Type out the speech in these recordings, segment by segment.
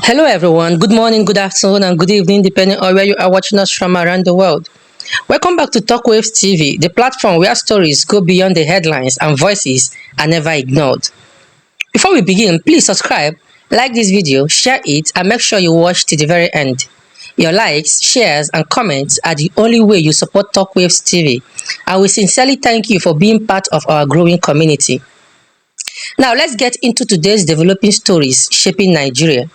Hello, everyone. Good morning, good afternoon, and good evening, depending on where you are watching us from around the world. Welcome back to Talkwaves TV, the platform where stories go beyond the headlines and voices are never ignored. Before we begin, please subscribe, like this video, share it, and make sure you watch to the very end. Your likes, shares, and comments are the only way you support Talkwaves TV, and we sincerely thank you for being part of our growing community. Now, let's get into today's developing stories shaping Nigeria.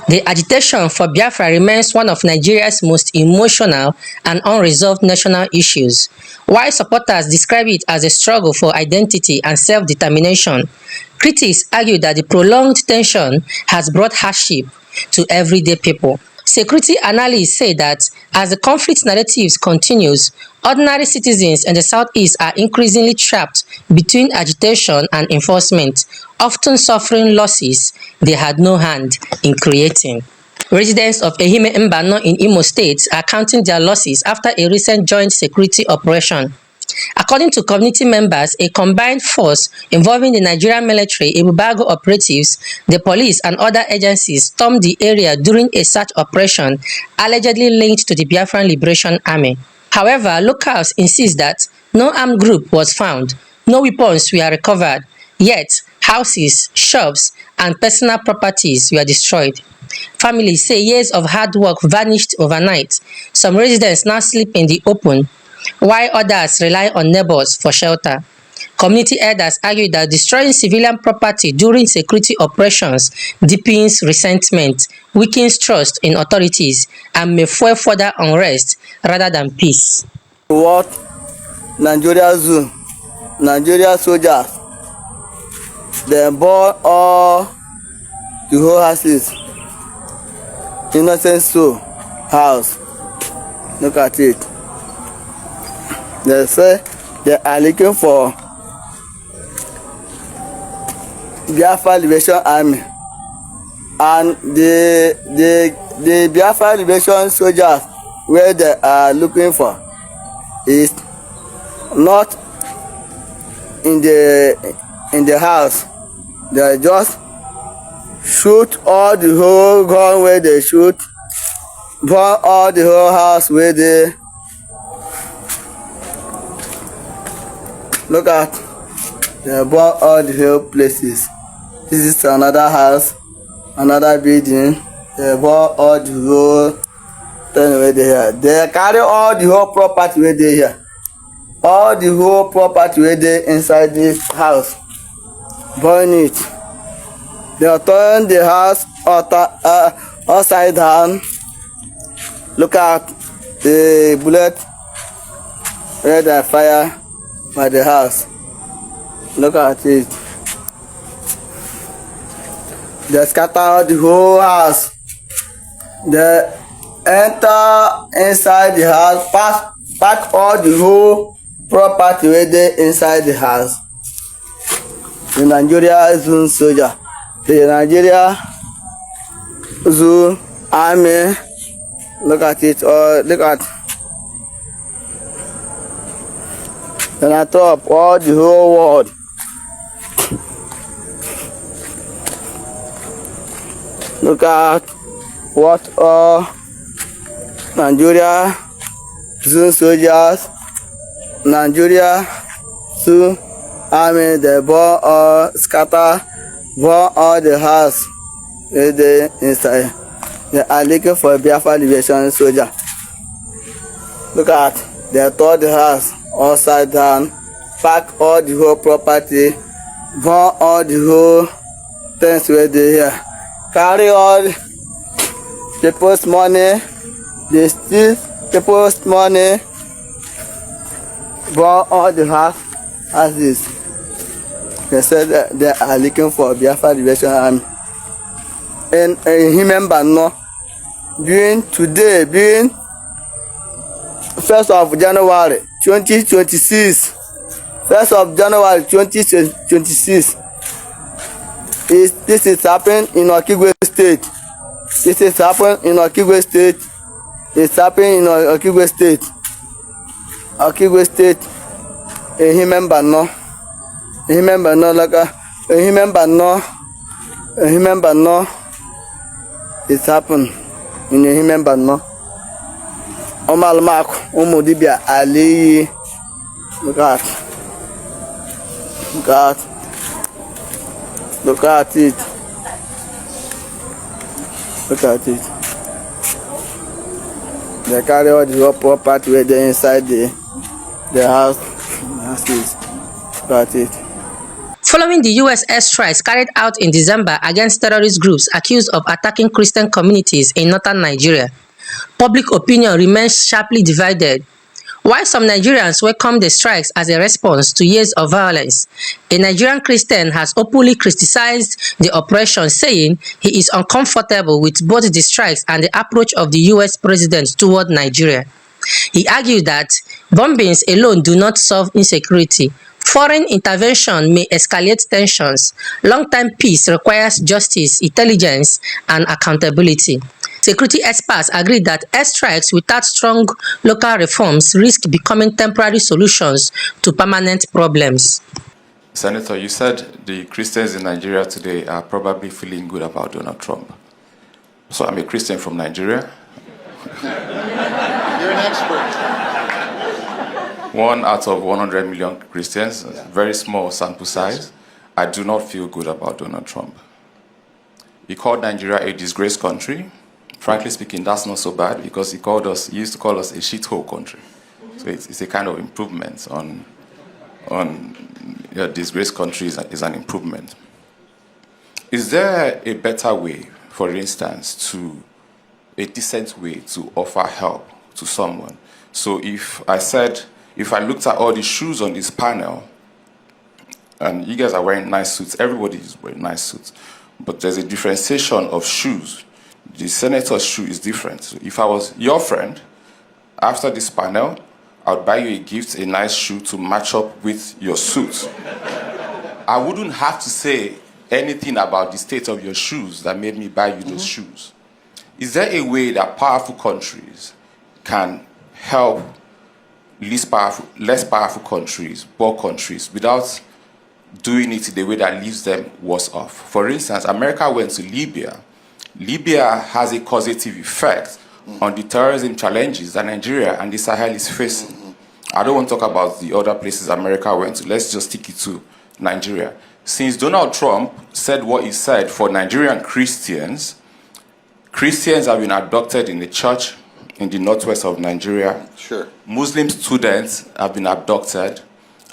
The agitation for Biafra remains one of Nigeria's most emotional and unresolved national issues. While supporters describe it as a struggle for identity and self-determination, critics argue that the prolonged tension has brought hardship to everyday people. Security analysts say that as the conflict narrative continues, ordinary citizens in the southeast are increasingly trapped between agitation and enforcement, often suffering losses they had no hand in creating. Residents of Ehime Mbano in Imo State are counting their losses after a recent joint security operation. According to community members, a combined force involving the Nigerian military, Ibubago operatives, the police and other agencies stormed the area during a search operation allegedly linked to the Biafran Liberation Army. However, locals insist that no armed group was found, no weapons were recovered, yet houses, shops and personal properties were destroyed. Families say years of hard work vanished overnight. Some residents now sleep in the open, while others rely on neighbors for shelter. Community elders argue that destroying civilian property during security operations deepens resentment, weakens trust in authorities, and may fuel further unrest rather than peace. What Nigeria Zoo, Nigeria soldiers, they burn all the whole houses, innocent soul house. Look at it. They say they are looking for Biafra Liberation Army, and the Biafra Liberation soldiers where they are looking for is not in the house. They just shoot all the whole gun where they shoot, burn all the whole house where they look at. They burn all the whole places. This is another house, another building. They burn all the whole thing where they here. They carry all the whole property where they here. All the whole property where they inside this house. Burn it. They turn the house upside down. Look at the bullet where they fire by the house. Look at it. They scatter the whole house. They enter inside the house, pack all the whole property where they inside the house. The Nigeria Zoo soldier, the Nigeria Zoo army. Look at it. Look at. Then I top all the whole world. Look at what Nigeria Zoo soldiers, Nigeria Zoo army, they burn all, scatter, burn all the house where they inside. They are looking for a Biafra Liberation soldier. Look at, they tore the house upside down, pack all the whole property, burn all the whole things where they here. Carry all people's money, they steal people's money, burn all the house as this. They said that they are looking for Biafra Liberation Army. And remember, no, being 1st of January 2026, 1st of January 2026. This is happening in Okigwe State. This is happening in Okigwe State. It's happening in Okigwe State. Okigwe State. Remember no. Remember no. It happened in a human no. Omalmak, Umudibia, Ali, look look at it, look at it. They carry all the property where they inside the house. Look at it. Following the US airstrikes carried out in December against terrorist groups accused of attacking Christian communities in northern Nigeria, public opinion remains sharply divided. While some Nigerians welcome the strikes as a response to years of violence, a Nigerian Christian has openly criticized the operation, saying he is uncomfortable with both the strikes and the approach of the US president toward Nigeria. He argued that bombings alone do not solve insecurity. Foreign intervention may escalate tensions. Long-term peace requires justice, intelligence, and accountability. Security experts agree that airstrikes without strong local reforms risk becoming temporary solutions to permanent problems. Senator, you said the Christians in Nigeria today are probably feeling good about Donald Trump. So I'm a Christian from Nigeria. You're an expert. 1 out of 100 million Christians, very small sample size. I do not feel good about Donald Trump. He called Nigeria a disgraced country. Frankly speaking, that's not so bad because he used to call us a shithole country. So it's a kind of improvement on disgraced countries is an improvement. Is there a better way, for instance, a decent way to offer help to someone? So if I looked at all the shoes on this panel, and you guys are wearing nice suits, everybody is wearing nice suits, but there's a differentiation of shoes. The senator's shoe is different. So if I was your friend, after this panel, I would buy you a gift, a nice shoe to match up with your suit. I wouldn't have to say anything about the state of your shoes that made me buy you those shoes. Is there a way that powerful countries can help less powerful countries, poor countries, without doing it in the way that leaves them worse off? For instance, America went to Libya. Libya has a causative effect on the terrorism challenges that Nigeria and the Sahel is facing. I don't want to talk about the other places America went to. Let's just stick it to Nigeria. Since Donald Trump said what he said for Nigerian Christians have been abducted in the church in the northwest of Nigeria. Sure. Muslim students have been abducted.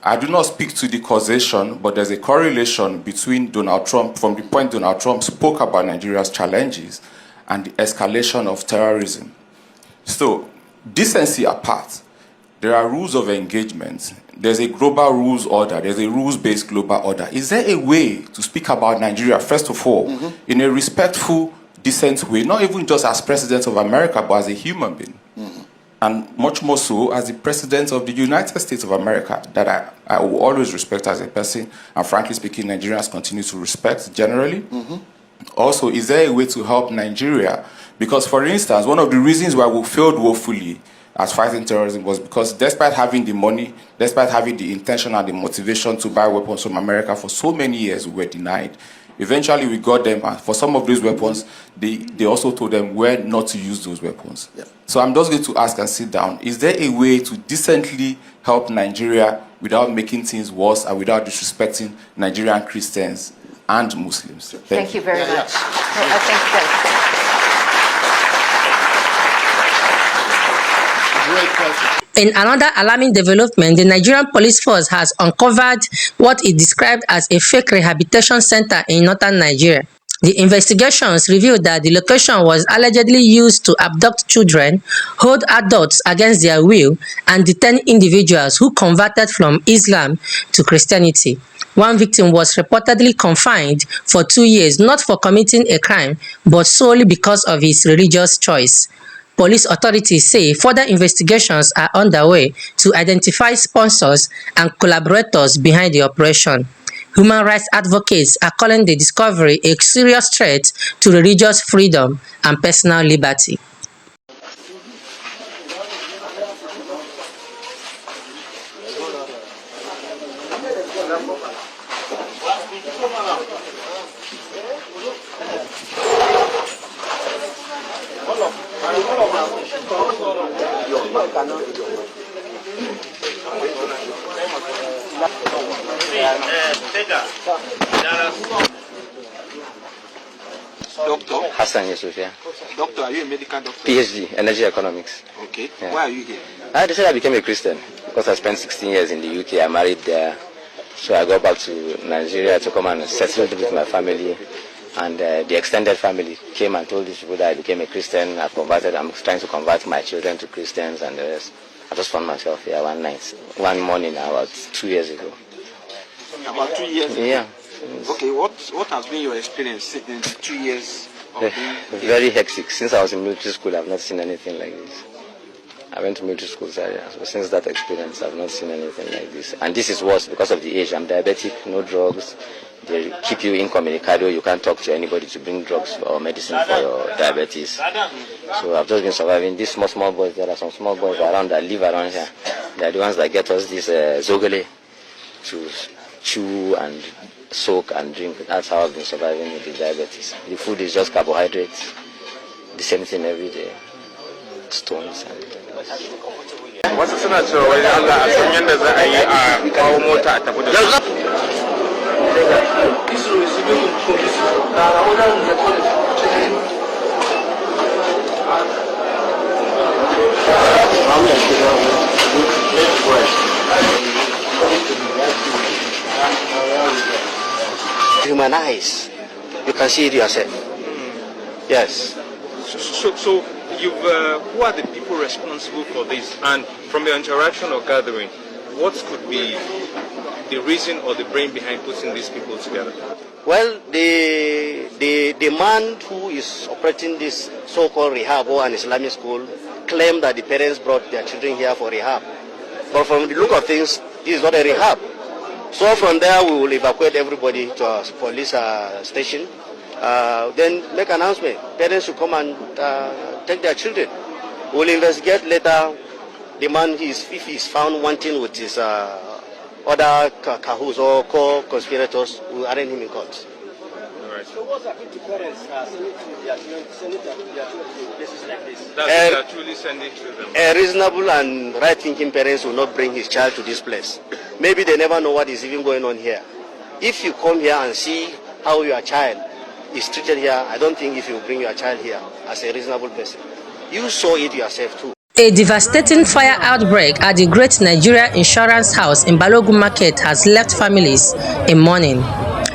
I do not speak to the causation, but there's a correlation between Donald Trump, from the point Donald Trump spoke about Nigeria's challenges and the escalation of terrorism. So, decency apart, there are rules of engagement. There's a global rules order. There's a rules-based global order. Is there a way to speak about Nigeria, first of all, in a respectful, decent way, not even just as president of America, but as a human being? And much more so as the president of the United States of America, that I will always respect as a person, and frankly speaking, Nigerians continue to respect generally. Also, is there a way to help Nigeria? Because, for instance, one of the reasons why we failed woefully as fighting terrorism was because despite having the money, despite having the intention and the motivation to buy weapons from America for so many years, we were denied. Eventually, we got them, and for some of those weapons, they also told them where not to use those weapons. Yeah. So I'm just going to ask and sit down, is there a way to decently help Nigeria without making things worse and without disrespecting Nigerian Christians and Muslims? Thank you very much. Thank you. Great question. In another alarming development, the Nigerian police force has uncovered what it described as a fake rehabilitation center in northern Nigeria. The investigations revealed that the location was allegedly used to abduct children, hold adults against their will, and detain individuals who converted from Islam to Christianity. One victim was reportedly confined for 2 years, not for committing a crime, but solely because of his religious choice. Police authorities say further investigations are underway to identify sponsors and collaborators behind the operation. Human rights advocates are calling the discovery a serious threat to religious freedom and personal liberty. Doctor? Hassan Yusuf, yeah. Doctor, are you a medical doctor? PhD, Energy Economics. Okay. Yeah. Why are you here? I decided I became a Christian because I spent 16 years in the UK. I married there. So I got back to Nigeria to come and settle with my family. And the extended family came and told these people that I became a Christian. I converted. I'm trying to convert my children to Christians and the rest. I just found myself here one morning, about 2 years ago. About 2 years? Yeah. Okay, what has been your experience in 2 years of being here? Very hectic. Since I was in military school, I've not seen anything like this. I went to military school, so since that experience, I've not seen anything like this. And this is worse because of the age. I'm diabetic, no drugs. They keep you incommunicado. You can't talk to anybody to bring drugs or medicine for your diabetes. So I've just been surviving. These small boys, there are some small boys around that live around here. They're the ones that get us this zogale to chew and soak and drink. That's how I've been surviving with the diabetes. The food is just carbohydrates, the same thing every day, stones and... Wasu suna cewa wai Allah a san yadda za a yi a kawo mota a tafi da su. Human eyes, you can see it yourself. Yes. So who are the people responsible for this? And from your interaction or gathering, what could be the reason or the brain behind putting these people together? Well, the man who is operating this so-called rehab or an Islamic school claimed that the parents brought their children here for rehab. But from the look of things, this is not a rehab. So from there, we will evacuate everybody to our police station. Then make an announcement. Parents should come and take their children. We'll investigate later. The man, if he's found wanting with his other cahoots or co-conspirators, we'll arraign him in court. Right. So what's happening to parents sending their children to places like this? That's actually sending to them. A reasonable and right-thinking parents will not bring his child to this place. Maybe they never know what is even going on here. If you come here and see how your child is treated here, I don't think if you bring your child here as a reasonable person. You saw it yourself too. A devastating fire outbreak at the Great Nigeria Insurance House in Balogun Market has left families in mourning.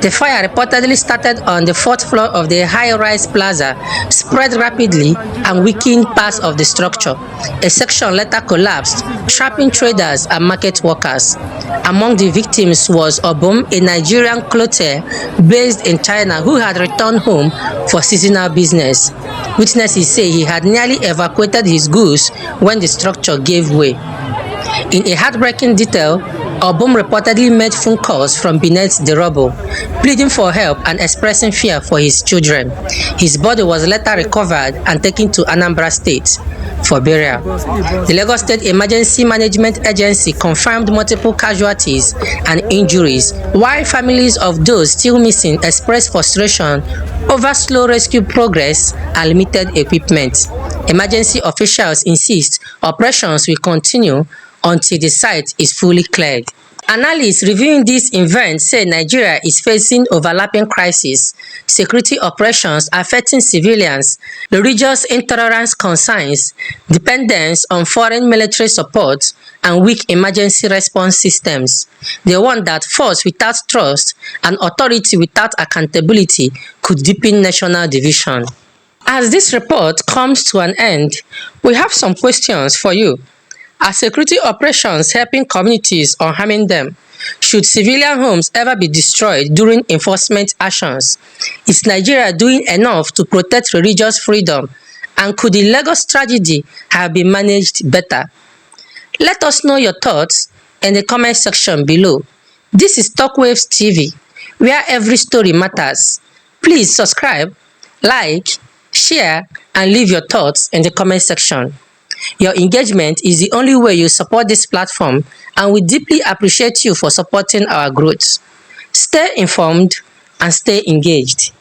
The fire reportedly started on the 4th floor of the high-rise plaza, spread rapidly and weakened parts of the structure. A section later collapsed, trapping traders and market workers. Among the victims was Obum, a Nigerian clothier based in China who had returned home for seasonal business. Witnesses say he had nearly evacuated his goods when the structure gave way. In a heartbreaking detail, Obum reportedly made phone calls from beneath the rubble, pleading for help and expressing fear for his children. His body was later recovered and taken to Anambra State for burial. The Lagos State Emergency Management Agency confirmed multiple casualties and injuries, while families of those still missing expressed frustration over slow rescue progress and limited equipment. Emergency officials insist operations will continue until the site is fully cleared. Analysts reviewing this event say Nigeria is facing overlapping crises, security operations affecting civilians, religious intolerance concerns, dependence on foreign military support, and weak emergency response systems. They warn that force without trust and authority without accountability could deepen national division. As this report comes to an end, we have some questions for you. Are security operations helping communities or harming them? Should civilian homes ever be destroyed during enforcement actions? Is Nigeria doing enough to protect religious freedom? And could the Lagos tragedy have been managed better? Let us know your thoughts in the comment section below. This is Talkwaves TV, where every story matters. Please subscribe, like, share, and leave your thoughts in the comment section. Your engagement is the only way you support this platform, and we deeply appreciate you for supporting our growth. Stay informed and stay engaged.